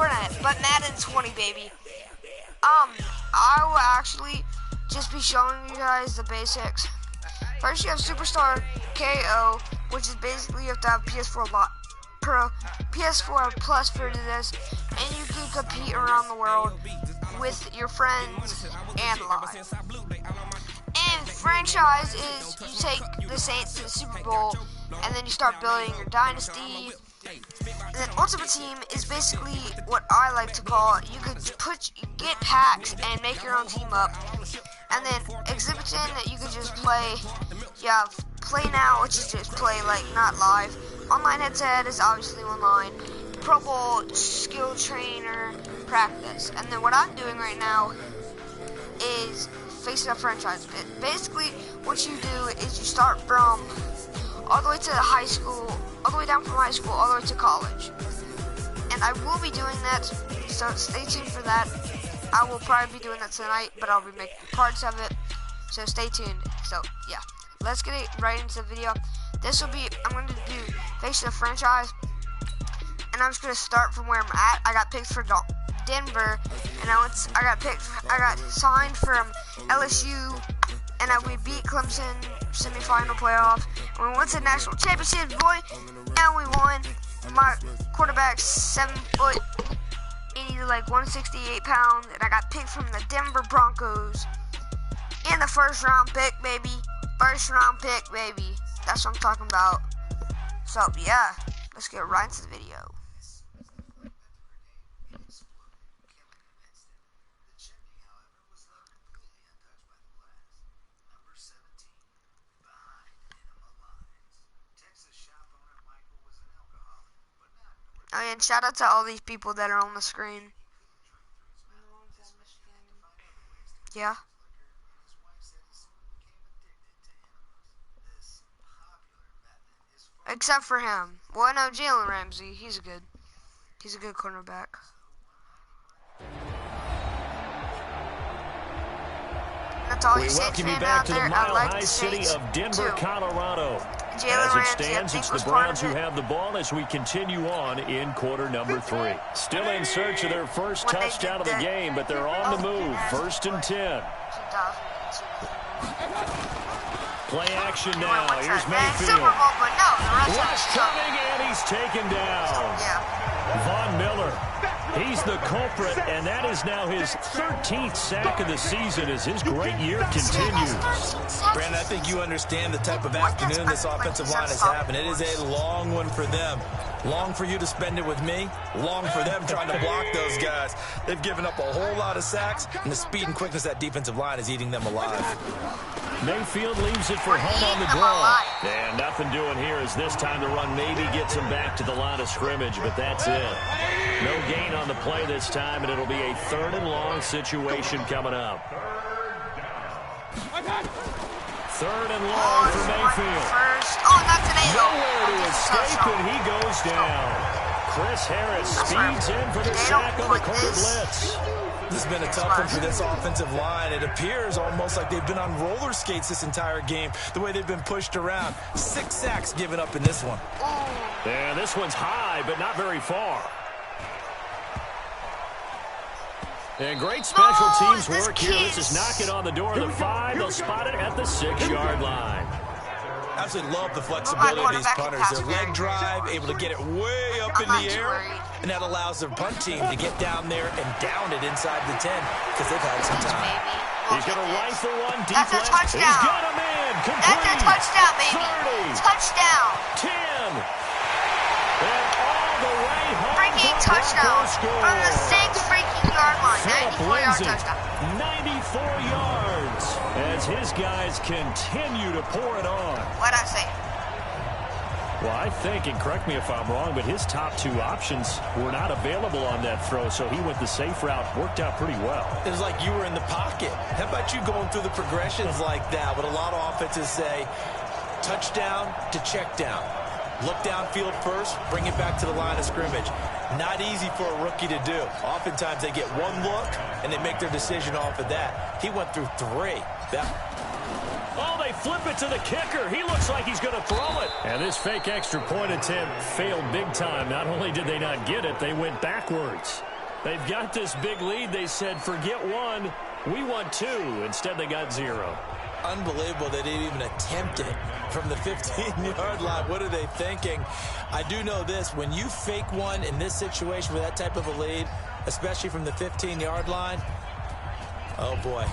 Fortnite, but Madden 20, baby. I will actually just be showing you guys the basics. First, you have Superstar KO, which is basically you have to have PS4 Plus for this, and you can compete around the world with your friends and live. And franchise is you take the Saints to the Super Bowl, and then you start building your dynasty. And then Ultimate Team is basically what I like to call it. You could get packs and make your own team up. And then Exhibition, you could just play. You have Play Now, which is just play like not live. Online Headset is obviously online. Pro Bowl, Skill Trainer, Practice. And then what I'm doing right now is Facing a Franchise. Basically, what you do is you start from all the way to high school, all the way down from high school, all the way to college. And I will be doing that, so stay tuned for that. I will probably be doing that tonight, but I'll be making parts of it, so stay tuned. So, yeah, let's get right into the video. This will be, I'm going to do Face the Franchise, and I'm just going to start from where I'm at. I got picked for Denver, and I got signed from LSU, and we beat Clemson semifinal playoff, and we went to the national championship, boy, and we won. My quarterback's 7 foot, and he's like 168 pounds, and I got picked from the Denver Broncos in the first round pick, baby. First round pick, baby. That's what I'm talking about. So, yeah, let's get right into the video. Oh, yeah, and shout out to all these people that are on the screen. Yeah. Except for him. Well, no, Jalen Ramsey. He's a good cornerback. That's all we welcome you back to the Mile High City of Denver, Colorado. As it stands, it's the Browns who have the ball as we continue on in quarter number 3. Still in search of their first touchdown of the game, but they're on the move. 1st and 10. Play action now. Here's Mayfield. Rush coming, and he's taken down. Von Miller. He's the culprit, and that is now his 13th sack of the season as his great year continues. Brandon, I think you understand the type of afternoon this offensive line is having. It is a long one for them. Long for you to spend it with me. Long for them trying to block those guys. They've given up a whole lot of sacks, and the speed and quickness of that defensive line is eating them alive. Mayfield leaves it for Hunt on the draw. And nothing doing here as this time the run maybe gets him back to the line of scrimmage, but that's it. No gain on the play this time, and it'll be a 3rd and long situation coming up. 3rd and long for Mayfield. Nowhere to escape, and he goes down. Chris Harris speeds in for the sack on the quarter blitz. This has been a tough one for this offensive line. It appears almost like they've been on roller skates this entire game, the way they've been pushed around. 6 sacks given up in this one. Yeah, this one's high, but not very far. And great special teams work here. This is knocking on the door of the 5. They'll spot it at the 6-yard line. Absolutely love the flexibility of these punters. Their leg drive, able to get it way up in the air, and that allows their punt team to get down there and down it inside the 10 because they've had some time. He's going to rifle one deep left. That's a touchdown. He's got him in. Complete. That's a touchdown, baby. 30. Touchdown. 10. And all the way home. Freaking touchdown from the 6 freaking yard line. 94-yard touchdown. 94 yards as his guys continue to pour it on. What'd I say? Well, I think, and correct me if I'm wrong, but his top 2 options were not available on that throw, so he went the safe route. Worked out pretty well. It was like you were in the pocket. How about you going through the progressions like that? What a lot of offenses say, touchdown to check down. Look downfield first, bring it back to the line of scrimmage. Not easy for a rookie to do. Oftentimes they get one look, and they make their decision off of that. He went through 3. Oh, they flip it to the kicker. He looks like he's going to throw it. And this fake extra point attempt failed big time. Not only did they not get it, they went backwards. They've got this big lead. They said, forget one, we want two. Instead, they got 0. Unbelievable they didn't even attempt it from the 15-yard line. What are they thinking? I do know this. When you fake one in this situation with that type of a lead, especially from the 15-yard line, oh, boy.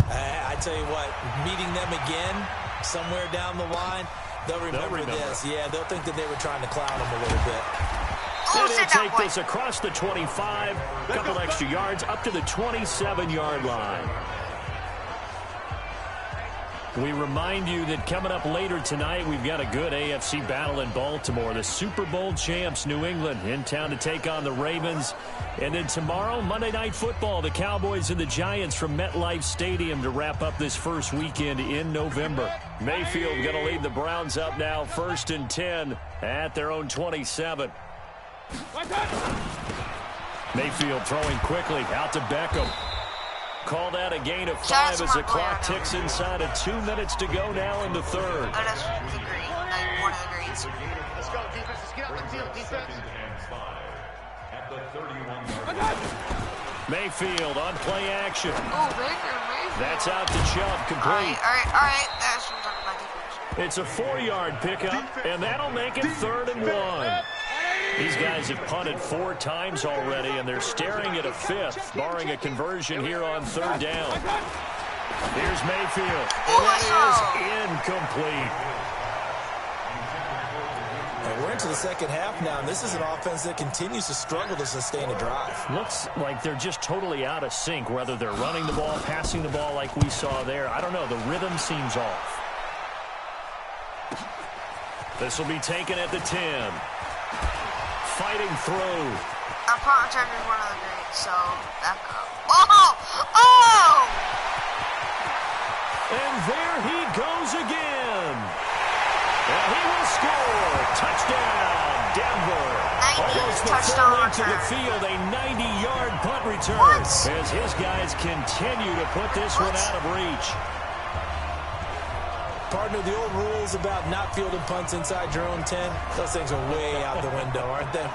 I tell you what, meeting them again somewhere down the line, they'll remember this. Yeah, they'll think that they were trying to clown them a little bit. And they'll take this across the 25, a couple extra yards, up to the 27-yard line. We remind you that coming up later tonight, we've got a good AFC battle in Baltimore. The Super Bowl champs, New England, in town to take on the Ravens. And then tomorrow, Monday Night Football, the Cowboys and the Giants from MetLife Stadium to wrap up this first weekend in November. Mayfield going to lead the Browns up now, 1st and 10 at their own 27. Mayfield throwing quickly out to Beckham. Call that a gain of 5 as the clock ticks inside of 2 minutes to go now in the third. That is the great, like one of the greats. Let's go, defense. Let's get out the field, defense. Mayfield on play action. Oh, Baker Mayfield. That's out to Chubb, complete. All right. That's what I'm talking about defense. It's a 4-yard pickup, and that'll make it 3rd and 1. These guys have punted 4 times already, and they're staring at a 5th, barring a conversion here on 3rd down. Here's Mayfield, and that is incomplete. And we're into the second half now, and this is an offense that continues to struggle to sustain a drive. Looks like they're just totally out of sync, whether they're running the ball, passing the ball like we saw there. I don't know. The rhythm seems off. This will be taken at the 10. Fighting through. Our punt return is one of the greats, so back up. Oh! And there he goes again. And he will score. Touchdown, Denver. Almost the full length of the field, a 90-yard punt return. As his guys continue to put this one out of reach. Partner, the old rules about not fielding punts inside your own 10, those things are way out the window, aren't they?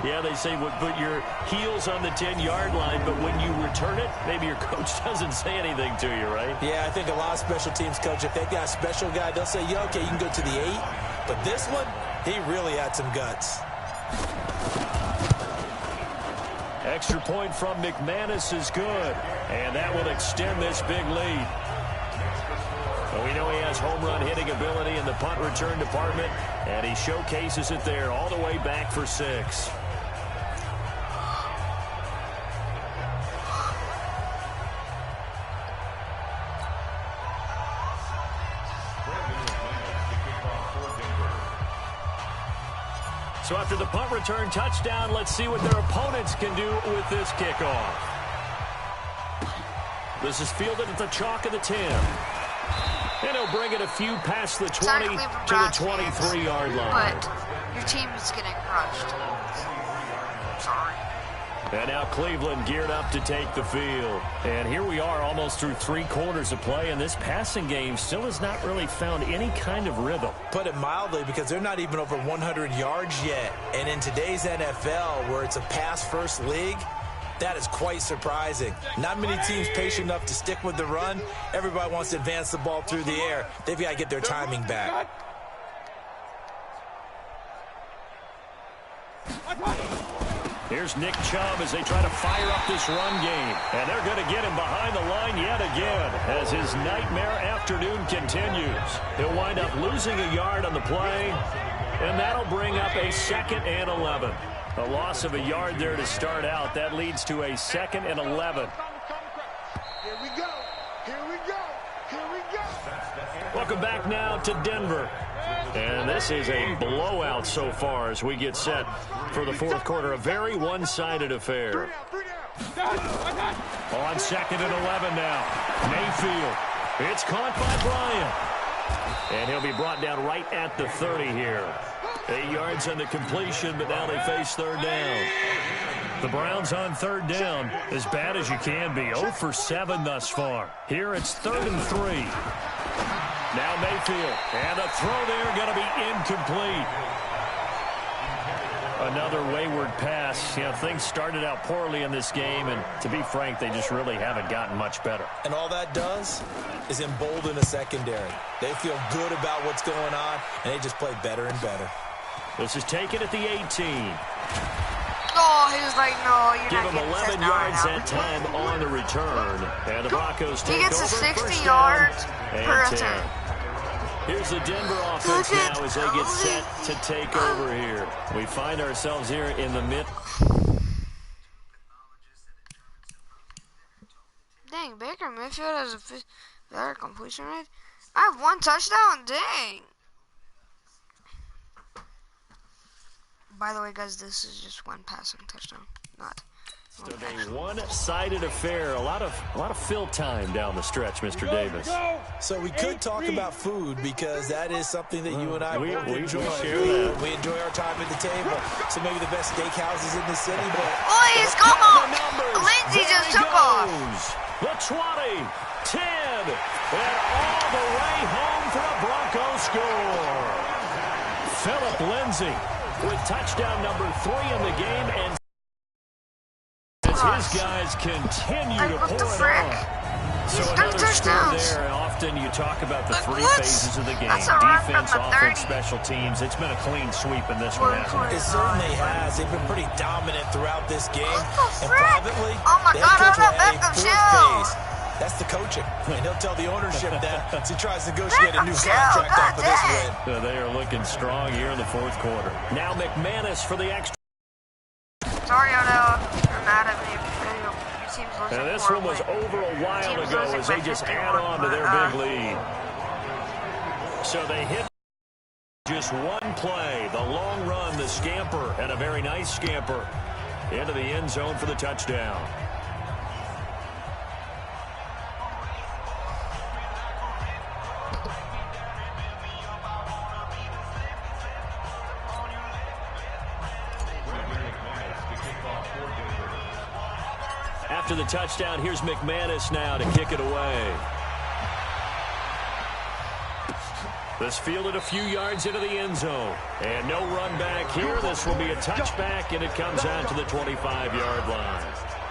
Yeah, they say put your heels on the 10-yard line, but when you return it, maybe your coach doesn't say anything to you, right? Yeah, I think a lot of special teams coach, if they've got a special guy, they'll say, yeah, okay, you can go to the 8. But this one, he really had some guts. Extra point from McManus is good, and that will extend this big lead. Well, we know he has home run hitting ability in the punt return department, and he showcases it there all the way back for 6. So after the punt return touchdown, let's see what their opponents can do with this kickoff. This is fielded at the chalk of the 10. And he'll bring it a few past the 20 to the 23-yard line. But your team is getting crushed. Sorry. And now Cleveland geared up to take the field. And here we are almost through 3 quarters of play, and this passing game still has not really found any kind of rhythm. Put it mildly, because they're not even over 100 yards yet. And in today's NFL, where it's a pass-first league, that is quite surprising. Not many teams patient enough to stick with the run. Everybody wants to advance the ball through the air. They've got to get their timing back. Here's Nick Chubb as they try to fire up this run game. And they're going to get him behind the line yet again as his nightmare afternoon continues. He'll wind up losing a yard on the play, and that'll bring up a 2nd and 11. A loss of a yard there to start out. That leads to a 2nd and 11. Here we go. Here we go. Here we go. Welcome back now to Denver. And this is a blowout so far as we get set for the 4th quarter. A very one-sided affair. On 2nd and 11 now. Mayfield. It's caught by Bryant. And he'll be brought down right at the 30 here. 8 yards on the completion, but now they face 3rd down. The Browns on 3rd down, as bad as you can be. 0 for 7 thus far. Here it's 3rd and 3. Now Mayfield. And the throw there going to be incomplete. Another wayward pass. You know, things started out poorly in this game, and to be frank, they just really haven't gotten much better. And all that does is embolden a secondary. They feel good about what's going on, and they just play better and better. This is taken at the 18. Oh, he was like, no, you're Give not him getting 11 yards that time on the return. And the Broncos take over. He gets a 60 yards per attempt. Here's the Denver offense now as they get set to take over here. We find ourselves here in the mid. Dang, Baker Mayfield has a better completion rate. I have 1 touchdown. Dang. By the way, guys, this is just 1 passing touchdown, not. So a one-sided affair. A lot of fill time down the stretch, Mr. Davis. So we could talk about food because that is something that you and I we enjoy. Share that. We enjoy our time at the table. So maybe the best steakhouses in the city. But he's come on! Lindsey just took off. The 20, 10, and all the way home for a Broncos score. Philip Lindsey with touchdown number 3 in the game, and his guys continue to pour it on. So another score there. Often you talk about the 3 phases of the game. Defense, offense, special teams. It's been a clean sweep in this one, hasn't it? It certainly has. They've been pretty dominant throughout this game. And privately, they have a 4th phase. That's the coaching. And he'll tell the ownership that as he tries to negotiate a new contract off of this win. So they are looking strong here in the 4th quarter. Now McManus for the extra. Sorry, Odell. You're mad at me. And this one was over a while ago as they just add on to their big lead. So they hit just 1 play. The long run, the scamper, and a very nice scamper into the end zone for the touchdown. After the touchdown, here's McManus now to kick it away. This fielded a few yards into the end zone. And no run back here. This will be a touchback, and it comes out to the 25-yard line.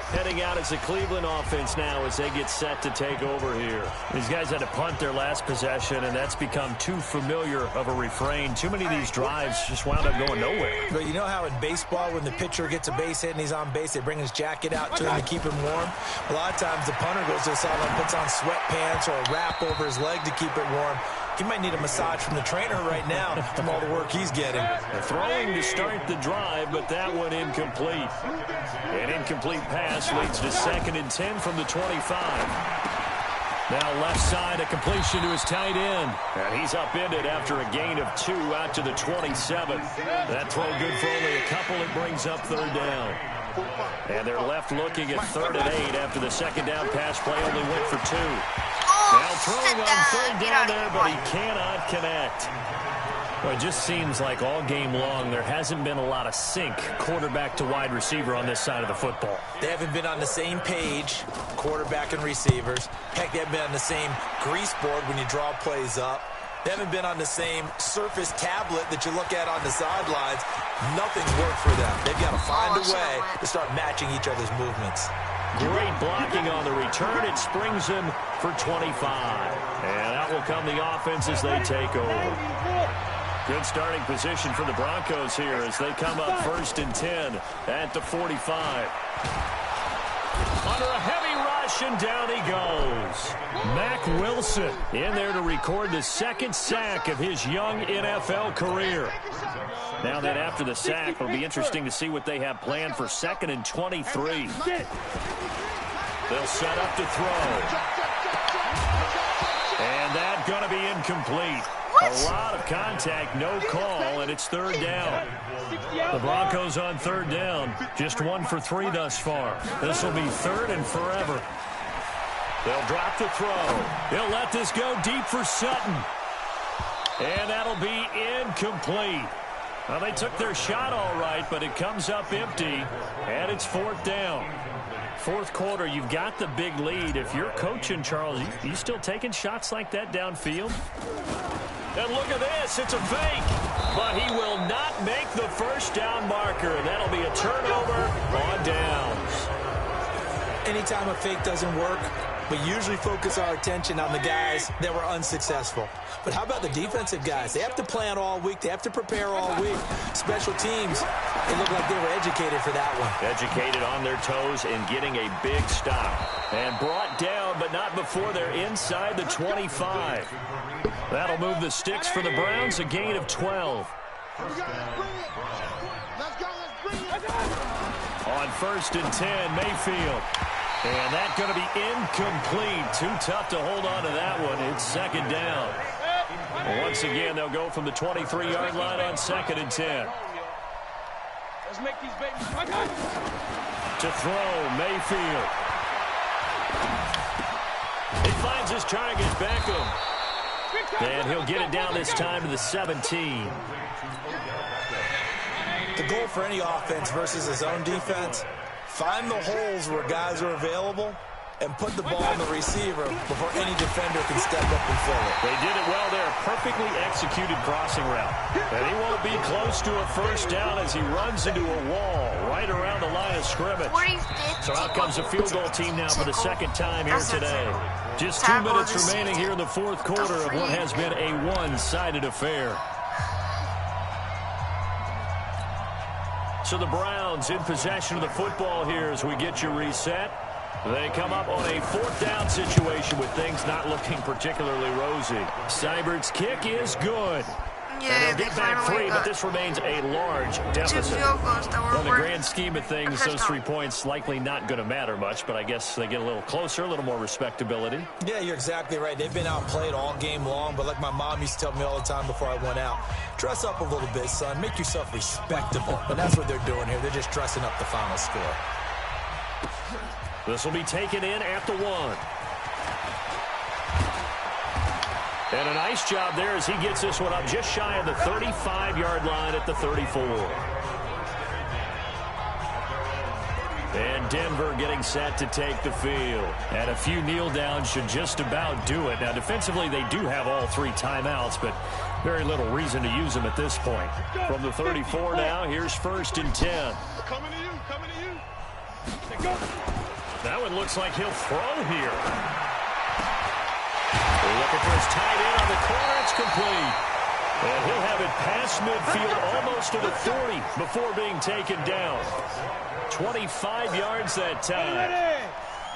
Heading out as the Cleveland offense now as they get set to take over here. These guys had to punt their last possession, and that's become too familiar of a refrain. Too many of these drives just wound up going nowhere. But you know how in baseball, when the pitcher gets a base hit and he's on base, they bring his jacket out to him to keep him warm? A lot of times the punter goes to the sideline, puts on sweatpants or a wrap over his leg to keep it warm. He might need a massage from the trainer right now from all the work he's getting. Throwing to start the drive, but that one incomplete. An incomplete pass leads to 2nd and 10 from the 25. Now left side, a completion to his tight end. And he's upended after a gain of 2 out to the 27. That throw good for only a couple. It brings up 3rd down. And they're left looking at 3rd and 8 after the 2nd down pass play only went for 2. Now throwing on 3rd down there, but he cannot connect. Well, it just seems like all game long there hasn't been a lot of sync quarterback to wide receiver on this side of the football. They haven't been on the same page, quarterback and receivers. Heck, they haven't been on the same grease board when you draw plays up. They haven't been on the same surface tablet that you look at on the sidelines. Nothing's worked for them. They've got to find a way to start matching each other's movements. Great blocking on the return. It springs him for 25. And out will come the offense as they take over. Good starting position for the Broncos here as they come up 1st and 10 at the 45. Under a heavy rush, and down he goes. Mack Wilson in there to record the 2nd sack of his young NFL career. Now then, after the sack, it'll be interesting to see what they have planned for 2nd and 23. They'll set up to throw. And that's going to be incomplete. A lot of contact, no call, and it's 3rd down. The Broncos on 3rd down, just 1 for 3 thus far. This will be 3rd and forever. They'll drop the throw. They'll let this go deep for Sutton. And that'll be incomplete. Well, they took their shot all right, but it comes up empty, and it's 4th down. Fourth quarter, you've got the big lead. If you're coaching, Charles, you still taking shots like that downfield? And look at this. It's a fake. But he will not make the first down marker. That'll be a turnover on downs. Anytime a fake doesn't work, we usually focus our attention on the guys that were unsuccessful. But how about the defensive guys? They have to plan all week. They have to prepare all week. Special teams, they look like they were educated for that one. Educated on their toes and getting a big stop. And brought down, but not before they're inside the 25. That'll move the sticks for the Browns, a gain of 12. On 1st and 10, Mayfield. And that's going to be incomplete. Too tough to hold on to that one. It's 2nd down. Once again, they'll go from the 23-yard line on 2nd and 10. Let's make these babies. To throw, Mayfield. He finds his target, Beckham. And he'll get it down this time to the 17. The goal for any offense versus his own defense, find the holes where guys are available and put the ball on the receiver before any defender can step up and fill it. They did it well there. Perfectly executed crossing route. And he won't be close to a first down as he runs into a wall right around the line of scrimmage. So out comes the field goal team now for the 2nd time here today. Just 2 minutes remaining here in the 4th quarter of what has been a one-sided affair. So the Browns in possession of the football here as we get you reset. They come up on a 4th down situation with things not looking particularly rosy. Seibert's kick is good. Yeah, and they'll get back 3, but this remains a large deficit. On the grand scheme of things, those 3 points likely not going to matter much, but I guess they get a little closer, a little more respectability. Yeah, you're exactly right. They've been outplayed all game long, but like my mom used to tell me all the time before I went out, dress up a little bit, son. Make yourself respectable. And that's what they're doing here. They're just dressing up the final score. This will be taken in at the 1. And a nice job there as he gets this one up just shy of the 35-yard line at the 34. And Denver getting set to take the field. And a few kneel downs should just about do it. Now, defensively, they do have all 3 timeouts, but very little reason to use them at this point. From the 34 now, here's 1st and 10. Coming to you, coming to you. That one looks like he'll throw here. They're looking for his tight end on the corner. It's complete. And he'll have it past midfield almost to the 40 before being taken down. 25 yards that time.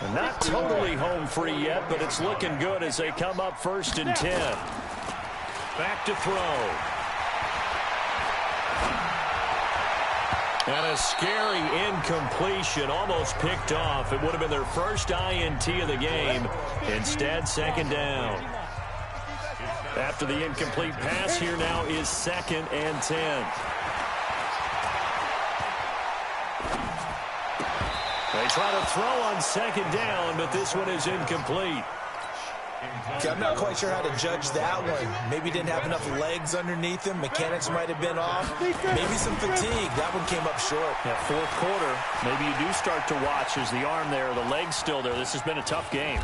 And not totally home free yet, but it's looking good as they come up 1st and 10. Back to throw. And a scary incompletion, almost picked off. It would have been their first INT of the game. Instead, 2nd down. After the incomplete pass, here now is 2nd and 10. They try to throw on 2nd down, but this one is incomplete. Okay, I'm not quite sure how to judge that one. Maybe didn't have enough legs underneath him. Mechanics might have been off. Maybe some fatigue. That one came up short. Yeah, 4th quarter, maybe you do start to watch. Is the arm there, the leg's still there? This has been a tough game.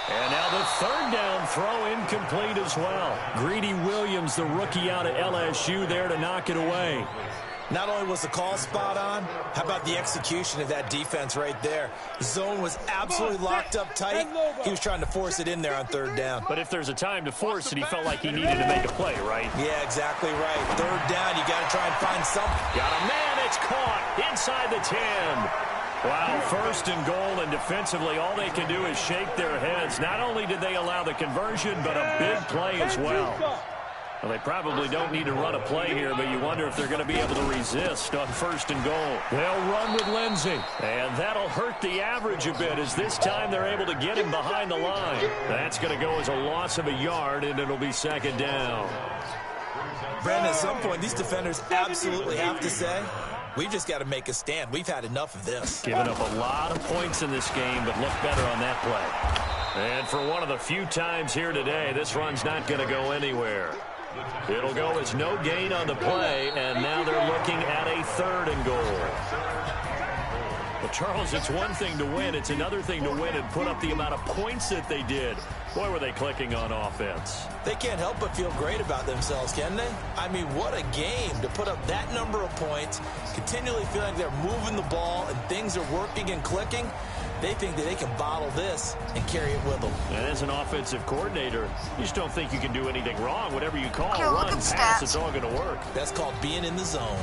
And now the 3rd down throw incomplete as well. Greedy Williams, the rookie out of LSU, there to knock it away. Not only was the call spot on, how about the execution of that defense right there? The zone was absolutely locked up tight. He was trying to force it in there on 3rd down. But if there's a time to force it, he felt like he needed to make a play, right? Yeah, exactly right. 3rd down, you got to try and find something. Got a man, it's caught inside the 10. Wow, 1st and goal, and defensively, all they can do is shake their heads. Not only did they allow the conversion, but a big play as well. Well, they probably don't need to run a play here, but you wonder if they're going to be able to resist on 1st and goal. They'll run with Lindsey, and that'll hurt the average a bit as this time they're able to get him behind the line. That's going to go as a loss of a yard, and it'll be 2nd down. Brandon, at some point, these defenders absolutely have to say, we've just got to make a stand. We've had enough of this. Giving up a lot of points in this game, but look better on that play. And for one of the few times here today, this run's not going to go anywhere. It'll go as no gain on the play, and now they're looking at a 3rd and goal. Well, Charles, it's one thing to win. It's another thing to win and put up the amount of points that they did. Boy, were they clicking on offense. They can't help but feel great about themselves, can they? I mean, what a game to put up that number of points, continually feeling they're moving the ball and things are working and clicking. They think that they can bottle this and carry it with them. And as an offensive coordinator, you just don't think you can do anything wrong. Whatever you call, run, pass, stats. it's all going to work. That's called being in the zone.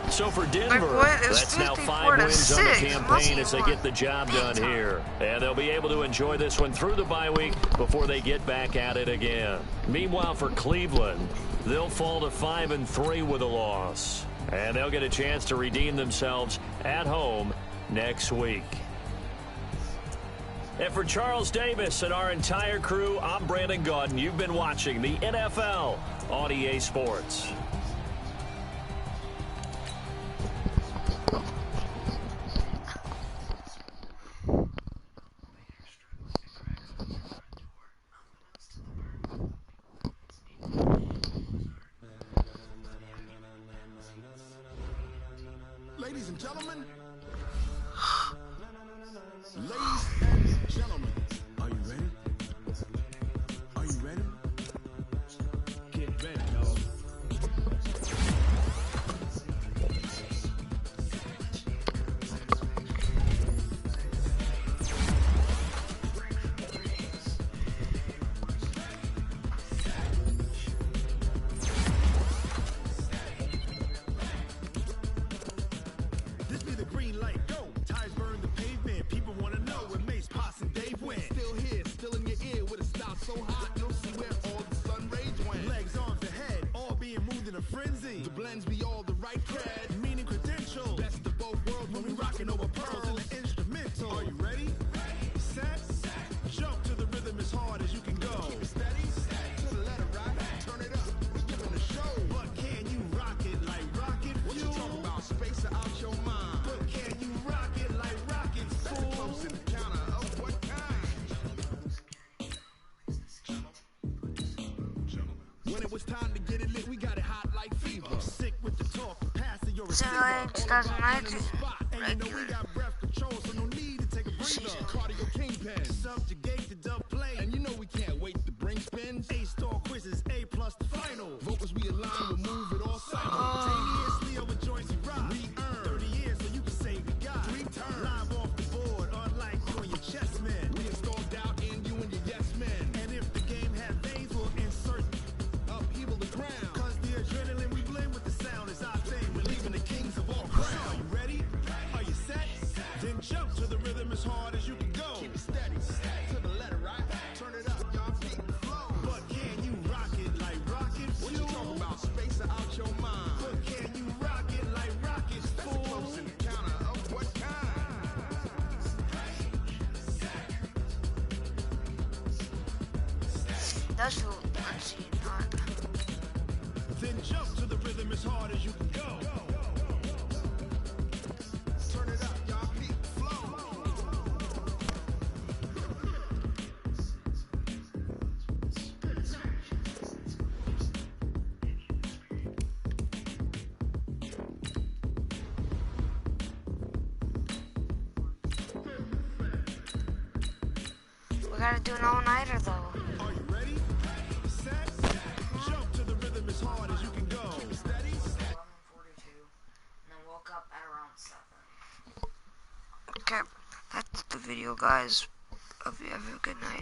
So for Denver, that's now 5 wins on the campaign as they get the job done here. And they'll be able to enjoy this one through the bye week before they get back at it again. Meanwhile, for Cleveland, they'll fall to 5-3 with a loss. And they'll get a chance to redeem themselves at home next week. And for Charles Davis and our entire crew, I'm Brandon Gaudin. You've been watching the NFL on EA Sports. Ladies and gentlemen, ladies and gentlemen, are you ready? Are you ready? Get ready, y'all. This be the green light, go. Tires burn the pavement. People want to know where Mace, Pops, and Dave went. Still here, still in your ear with a style so hot, you'll see where all the sun rays went. Legs, arms, and head, all being moved in a frenzy. The blends be all the right cred, meaning credential. Best of both worlds when we rocking over pearls in the instrumental. Are you ready? Set, jump to the rhythm as hard as you can go. Keep it steady, to the letter right, turn it up, we giving a show. But can you rock it like rocket fuel? What you talking about, space out your mind? But can you rock it like rockets, fool? Close in the counter of what kind? When it was time to get it lit, we got it hot like fever. Sick with the talk, passing your receiver. July 2019, And you know we got breath control, so no need to take a breather. Cardio kingpin, subjugate the dub play. And you know we can't wait to bring spins. A-star quizzes, A+ the final. Vocals we align, we'll move it all simultaneously over joints we rock. We earn 30 years, so you can say we got 3 turns. Live off the board, unlike you and your chess men. We install doubt in you and your yes men. And if the game has veins, we'll insert upheaval the ground. Cause the adrenaline we blend with the sound is our thing. We're leaving the kings of all ground. Are you ready? Are you set? Then jump to the rhythm as hard as you can go. Keep it steady, to the letter, right? Turn it up, y'all beat the flow. But can you rock it like rocket fuel? What you talking about, space out your mind? But can you rock it like rockets, fool? Close in the counter of what kind? That's what let's see, not. Then jump to the rhythm as hard as you can go. Turn it up, y'all beat the flow. We gotta do an all-nighter though. Are you ready? Set. Jump to the rhythm as hard as you can go. Keep it steady. 11:42, and then woke up at around 7. Okay, that's the video, guys. Hope you have a good night.